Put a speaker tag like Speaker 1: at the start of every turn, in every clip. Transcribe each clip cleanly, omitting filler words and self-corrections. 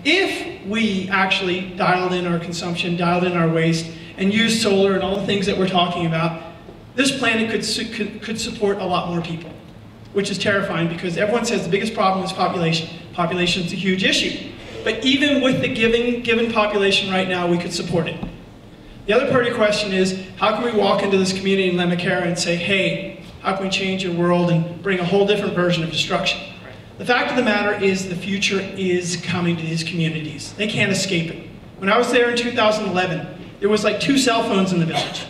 Speaker 1: If we actually dialed in our consumption, dialed in our waste, and used solar and all the things that we're talking about, this planet could support a lot more people, which is terrifying because everyone says the biggest problem is population. Population is a huge issue. But even with the given population right now, we could support it. The other part of your question is, how can we walk into this community in Lemakera and say, hey, how can we change your world and bring a whole different version of destruction? The fact of the matter is the future is coming to these communities. They can't escape it. When I was there in 2011, there was like 2 cell phones in the village.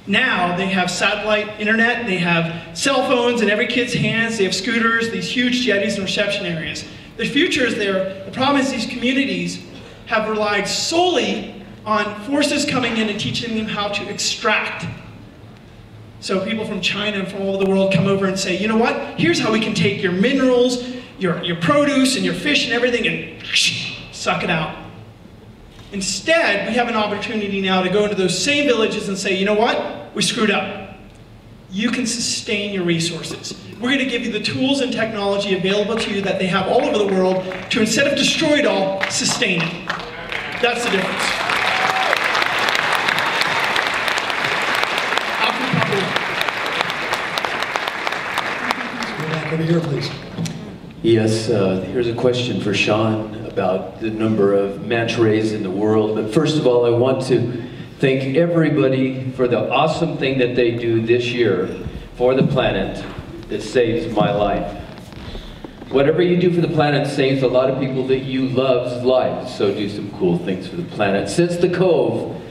Speaker 1: Now they have satellite internet, they have cell phones in every kid's hands, they have scooters, these huge jetties and reception areas. The future is there. The problem is these communities have relied solely on forces coming in and teaching them how to extract. So people from China and from all over the world come over and say, you know what, here's how we can take your minerals, your produce and your fish and everything and suck it out. Instead, we have an opportunity now to go into those same villages and say, you know what, we screwed up. You can sustain your resources. We're going to give you the tools and technology available to you that they have all over the world to, instead of destroy it all, sustain it. That's the difference.
Speaker 2: Go back over here, please.
Speaker 3: Yes, here's a question for Sean about the number of manta rays in the world. But first of all, I want to thank everybody for the awesome thing that they do this year for the planet that saves my life. Whatever you do for the planet saves a lot of people that you love's lives, so do some cool things for the planet. Since the Cove,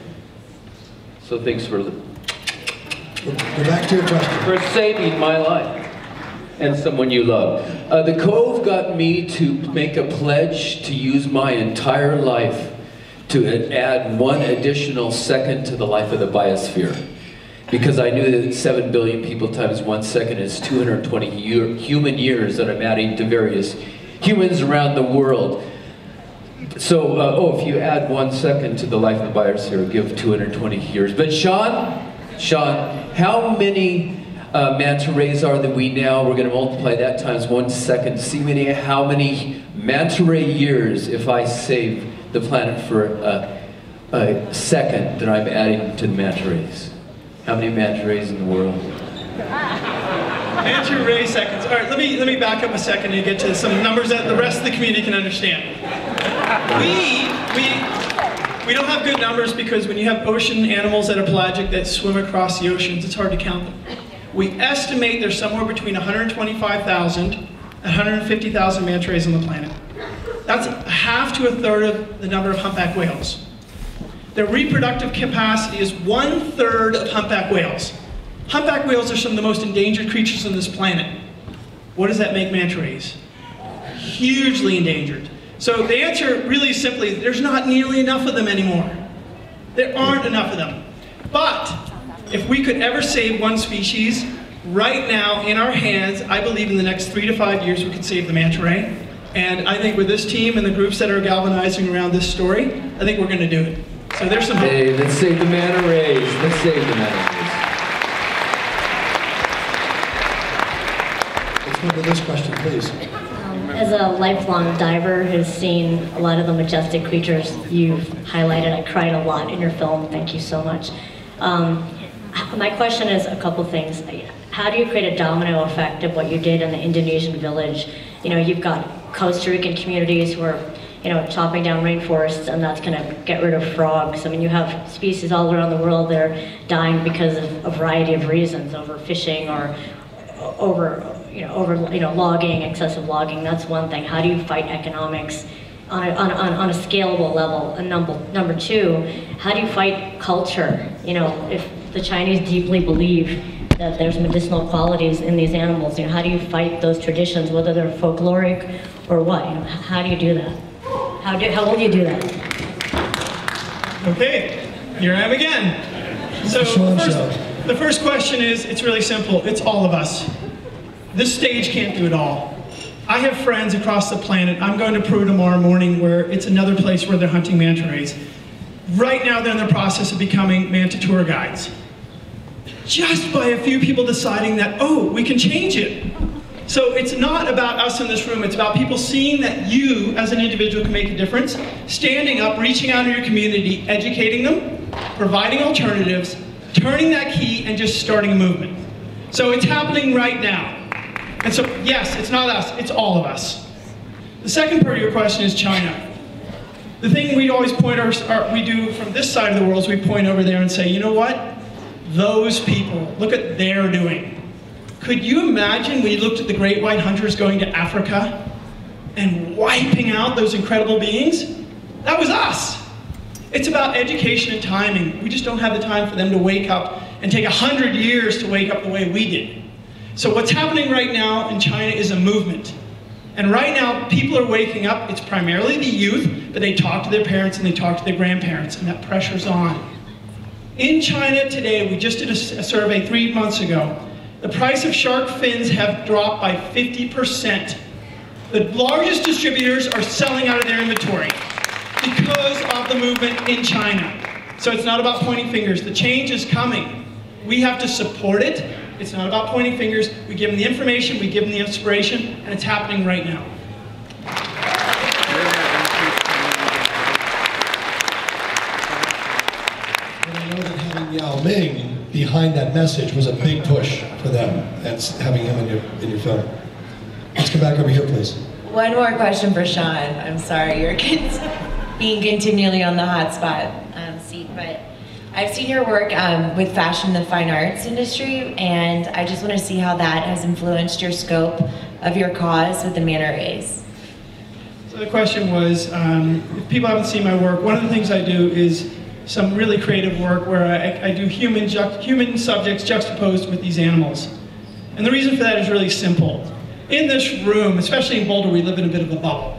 Speaker 3: so thanks for...
Speaker 2: Go back to your question.
Speaker 3: For saving my life. And someone you love. The Cove got me to make a pledge to use my entire life to add 1 additional second to the life of the biosphere. Because I knew that 7 billion people times 1 second is 220 human years that I'm adding to various humans around the world. So, if you add 1 second to the life of the biosphere, give 220 years. But Sean, how many manta rays are that we now, we're going to multiply that times 1 second, see how many manta ray years if I save the planet for a second that I'm adding to the manta rays. How many manta rays in the world?
Speaker 1: Manta ray seconds. All right, let me back up a second and get to some numbers that the rest of the community can understand. We don't have good numbers because when you have ocean animals that are pelagic that swim across the oceans, it's hard to count them. We estimate there's somewhere between 125,000 and 150,000 manta rays on the planet. That's half to a third of the number of humpback whales. Their reproductive capacity is 1/3 of humpback whales. Humpback whales are some of the most endangered creatures on this planet. What does that make manta rays? Hugely endangered. So the answer really simply is there's not nearly enough of them anymore. There aren't enough of them. But if we could ever save 1 species, right now in our hands, I believe in the next 3 to 5 years we could save the manta ray. And I think with this team and the groups that are galvanizing around this story, I think we're going to do it. So there's some hope.
Speaker 3: Hey, let's save the manta rays. Let's save the manta rays.
Speaker 2: Let's go to this question, please.
Speaker 4: As a lifelong diver who's seen a lot of the majestic creatures you've highlighted, I cried a lot in your film. Thank you so much. My question is a couple things. How do you create a domino effect of what you did in the Indonesian village? You know, you've got Costa Rican communities who are, you know, chopping down rainforests, and that's going to get rid of frogs. I mean, you have species all around the world that are dying because of a variety of reasons, overfishing or over logging, excessive logging. That's one thing. How do you fight economics on a scalable level? And number 2, how do you fight culture? You know, if the Chinese deeply believe that there's medicinal qualities in these animals, you know, how do you fight those traditions, whether they're folkloric or what? You know, how do you do that? How will you do that?
Speaker 1: Okay, here I am again. So the first question is, it's really simple. It's all of us. This stage can't do it all. I have friends across the planet. I'm going to Peru tomorrow morning where it's another place where they're hunting manta rays. Right now they're in the process of becoming manta tour guides. Just by a few people deciding that, oh, we can change it. So it's not about us in this room, it's about people seeing that you as an individual can make a difference, standing up, reaching out in your community, educating them, providing alternatives, turning that key and just starting a movement. So it's happening right now. And so yes, it's not us, it's all of us. The second part of your question is China. The thing we always we do from this side of the world is we point over there and say, you know what? Those people, look what they're doing. Could you imagine when you looked at the great white hunters going to Africa and wiping out those incredible beings? That was us. It's about education and timing. We just don't have the time for them to wake up and take 100 years to wake up the way we did. So what's happening right now in China is a movement. And right now, people are waking up. It's primarily the youth, but they talk to their parents and they talk to their grandparents, and that pressure's on. In China today, we just did a survey 3 months ago. The price of shark fins have dropped by 50%. The largest distributors are selling out of their inventory because of the movement in China. So it's not about pointing fingers. The change is coming. We have to support it. It's not about pointing fingers. We give them the information, we give them the inspiration, and it's happening right now.
Speaker 2: And I know that having Yao Ming behind that message was a big push for them, and having him in your film. Let's come back over here, please.
Speaker 5: One more question for Sean. I'm sorry, you're being continually on the hot spot seat, but I've seen your work with fashion and the fine arts industry, and I just want to see how that has influenced your scope of your cause with the manta rays.
Speaker 1: So the question was, if people haven't seen my work, one of the things I do is some really creative work where I do human subjects juxtaposed with these animals. And the reason for that is really simple. In this room, especially in Boulder, we live in a bit of a bubble.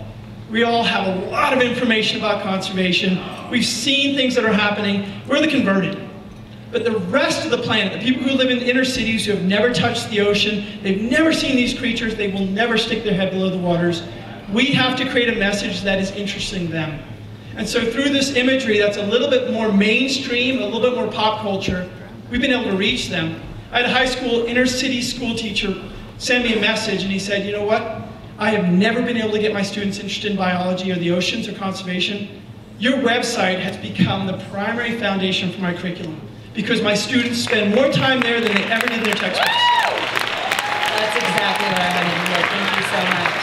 Speaker 1: We all have a lot of information about conservation. We've seen things that are happening. We're the converted. But the rest of the planet, the people who live in inner cities who have never touched the ocean, they've never seen these creatures, they will never stick their head below the waters. We have to create a message that is interesting them. And so through this imagery that's a little bit more mainstream, a little bit more pop culture, we've been able to reach them. I had a high school, inner city school teacher send me a message and he said, you know what? I have never been able to get my students interested in biology or the oceans or conservation. Your website has become the primary foundation for my curriculum because my students spend more time there than they ever did in their textbooks.
Speaker 5: That's exactly what I wanted to hear. Thank you so much.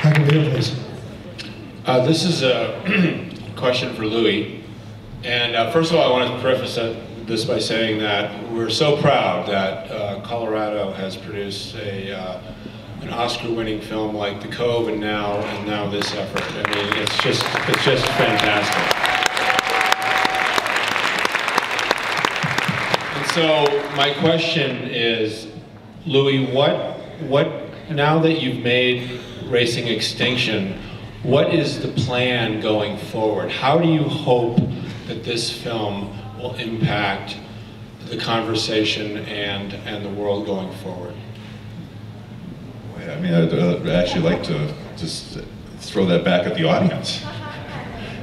Speaker 2: Back over here, please.
Speaker 6: This is a question for Louis. And first of all, I want to preface this by saying that we're so proud that Colorado has produced an Oscar-winning film like The Cove and now this effort. I mean, it's just fantastic. And so my question is, Louis, what now that you've made Racing Extinction, what is the plan going forward? How do you hope that this film will impact the conversation and the world going forward?
Speaker 7: I mean, I'd actually like to just throw that back at the audience.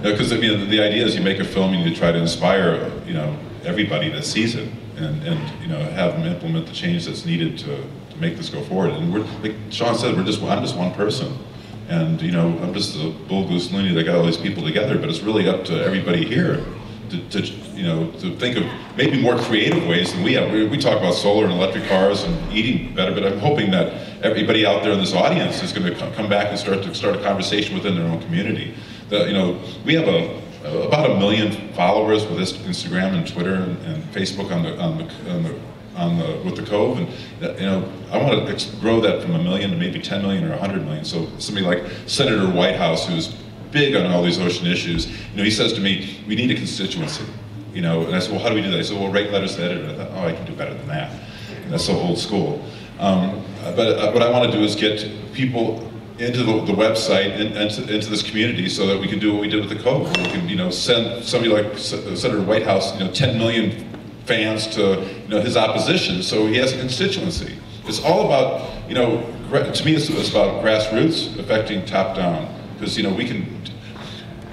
Speaker 7: Because I mean, the idea is you make a film and you try to inspire, everybody that sees it, and have them implement the change that's needed to make this go forward. And we're, like Sean said, I'm just one person, and I'm just a bull goose loony that got all these people together. But it's really up to everybody here to think of maybe more creative ways than we have. We talk about solar and electric cars and eating better, but I'm hoping that everybody out there in this audience is going to come back and start a conversation within their own community. We have about 1 million followers with this Instagram and Twitter and Facebook with the Cove, and I want to grow that from 1 million to maybe 10 million or 100 million. So somebody like Senator Whitehouse, who's big on all these ocean issues, he says to me, we need a constituency, and I said, well, how do we do that? He said, well, write letters to the editor. I thought, oh, I can do better than that. And that's so old school. But what I want to do is get people into the website and into this community so that we can do what we did with the Cove. We can, send somebody like Senator Whitehouse, 10 million fans to, his opposition, so he has a constituency. It's all about, to me, it's about grassroots affecting top down. Because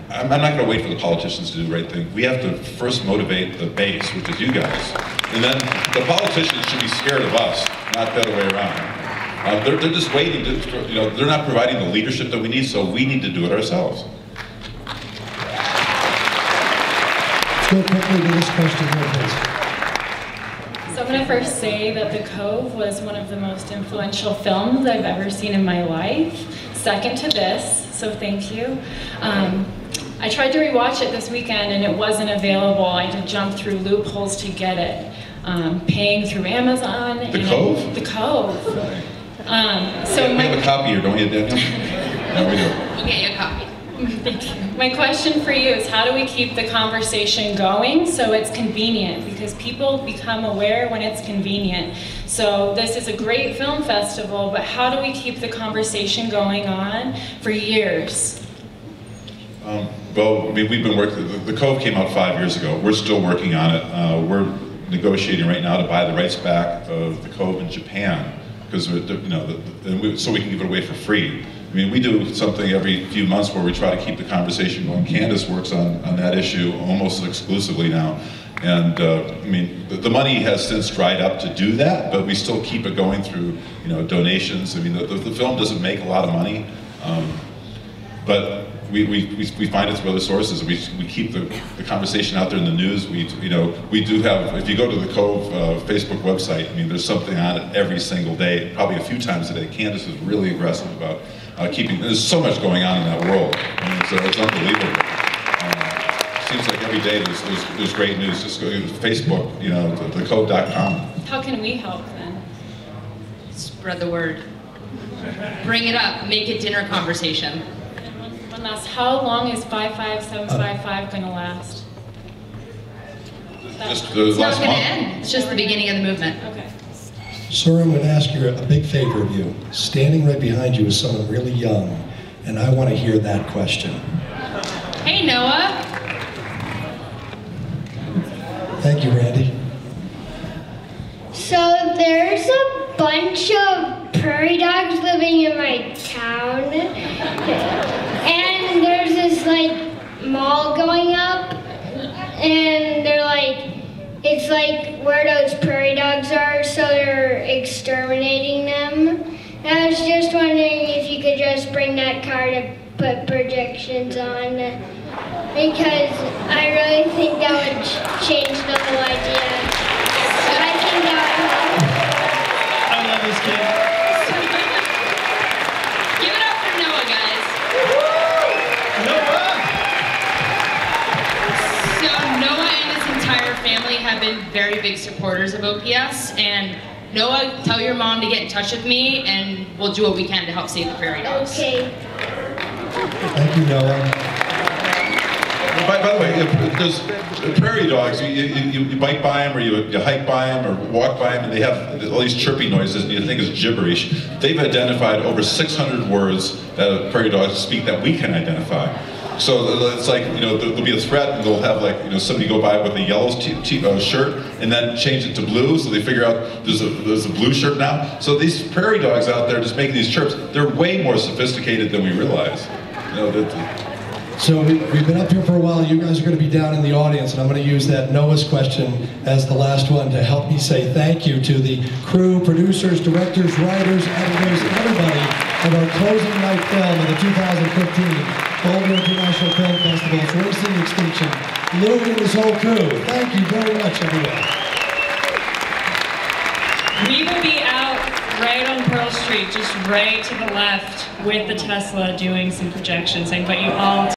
Speaker 7: I'm not going to wait for the politicians to do the right thing. We have to first motivate the base, which is you guys. And then the politicians should be scared of us, not the other way around. They're just waiting to, they're not providing the leadership that we need, so we need to do it ourselves.
Speaker 2: Let's go quickly to this question here, please.
Speaker 8: So I'm going to first say that The Cove was one of the most influential films I've ever seen in my life. Second to this, so thank you. I tried to rewatch it this weekend and it wasn't available. I had to jump through loopholes to get it. Paying through Amazon.
Speaker 7: The Cove?
Speaker 8: The Cove.
Speaker 7: So we have a copy here, don't you, Daniel? Yeah, we do.
Speaker 8: We'll get you a copy. Thank you. My question for you is, how do we keep the conversation going so it's convenient? Because people become aware when it's convenient. So this is a great film festival, but how do we keep the conversation going on for years?
Speaker 7: Well, I mean, we've been working, the Cove came out 5 years ago. We're still working on it. We're negotiating right now to buy the rights back of the Cove in Japan, because so we can give it away for free. I mean, we do something every few months where we try to keep the conversation going. Candace works on that issue almost exclusively now. And I mean, the money has since dried up to do that, but we still keep it going through, donations. I mean, the film doesn't make a lot of money, but we find it through other sources. We keep the conversation out there in the news. We do have, if you go to the Cove Facebook website, I mean, there's something on it every single day, probably a few times a day. Candace is really aggressive about keeping, there's so much going on in that world. I mean, it's unbelievable. Seems like every day there's great news. Just go to Facebook, thecove.com.
Speaker 8: How can we help then?
Speaker 9: Spread the word. Bring it up. Make it dinner conversation.
Speaker 8: One last, how long is 55755 going to last?
Speaker 7: Just the
Speaker 9: It's not
Speaker 7: last
Speaker 9: going to
Speaker 7: month.
Speaker 9: end. It's just the beginning of the movement.
Speaker 8: Okay.
Speaker 2: Sir, I'm going to ask you a big favor of you. Standing right behind you is someone really young, and I want to hear that question.
Speaker 9: Hey, Noah.
Speaker 2: Thank you, Randy.
Speaker 10: So there's a bunch of prairie dogs living in my town, and there's this mall going up, and they're it's where those prairie dogs are, so they're exterminating them. And I was just wondering if you could just bring that car to put projections on, because I really think that would change the whole idea. I think that would help.
Speaker 1: I love this kid.
Speaker 9: Give it up for Noah, guys. So Noah and his entire family have been very big supporters of OPS, and Noah, tell your mom to get in touch with me, and we'll do what we can to help save the prairie dogs.
Speaker 10: Okay.
Speaker 2: Thank you, Noah.
Speaker 7: By the way, there's prairie dogs, you bike by them, or you hike by them, or walk by them, and they have all these chirpy noises, and you think it's gibberish. They've identified over 600 words that prairie dogs speak that we can identify. So it's there'll be a threat, and they'll have somebody go by with a yellow shirt, and then change it to blue, so they figure out there's a blue shirt now. So these prairie dogs out there just making these chirps, they're way more sophisticated than we realize.
Speaker 2: So we've been up here for a while. You guys are going to be down in the audience, and I'm going to use that Noah's question as the last one to help me say thank you to the crew, producers, directors, writers, editors, everybody of our closing night film of the 2015 Boulder International Film Festival's Racing Extinction. Louie and his whole crew, thank you very much, everyone.
Speaker 8: We will be out right on Pearl Street, just right to the left with the Tesla doing some projections. I invite you all to